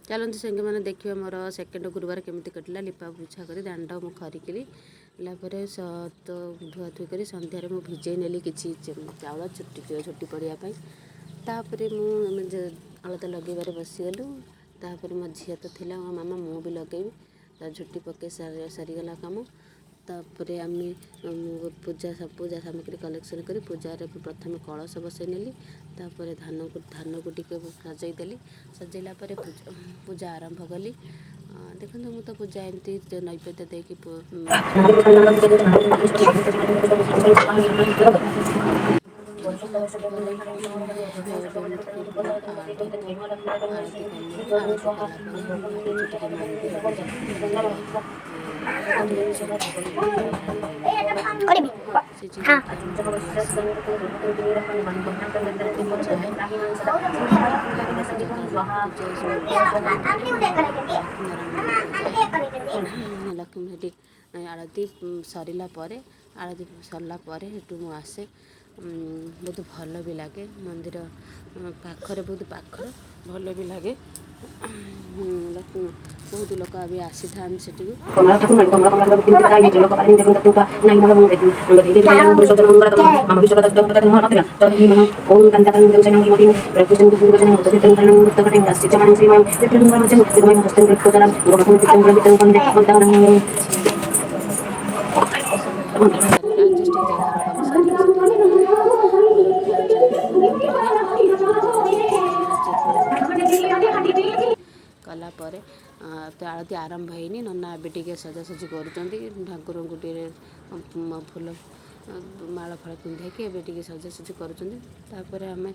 चलते संगे मैंने देखिए मोर सेकेंड गुरुवार केमी कटिला लिपा पोछा कर दांड मु खरिकी तो धुआ धुई कर सन्धार मुझे भिजे नेली किसी चाउल छुट्टी पड़ापी तापर मुझे अलता लगेबार बसीगलु तापर मो झी तो थी मो मामा मु भी लगेबी ता झुट्टी पके सरीगला कम तापर आम पूजा सामग्री कलेक्शन कर पूजार प्रथम कलश बसई नेली तापर धान को टिके सजईदेली सजैला पूजा आरंभ कली देखो मु तो पूजा एमती नैवेद्य देकी तापर धूप आरती कली आरती कलापर भाବୁची टे मंदिर को जी मंदिर टे से आसी मंदिर को जाए ठाकुर पूजा लक्ष्मी आरती सरला आरती सरला मु आसे बहुत भल भी लगे मंदिर पाखरे बहुत पाखर भल भी लगे बहुत लोक भी आसी था आज टे घर कम सारिक से गली पूजा बंद कर कलापर तो आरती आरंभ होनी नना ए सजासजी कर ठाकुर को फूल माला फल पिंधे कि सजासजी कर आम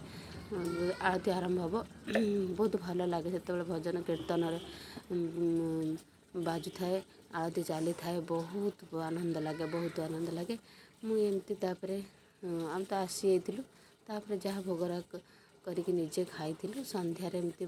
आरती आरंभ हम बहुत भल लगे से भजन कीर्तन बाजू थाए आरती चली थाए बहुत आनंद लगे मुझे आम तो आसी जहाँ भोगरा करके निजे खाई सन्धार एमती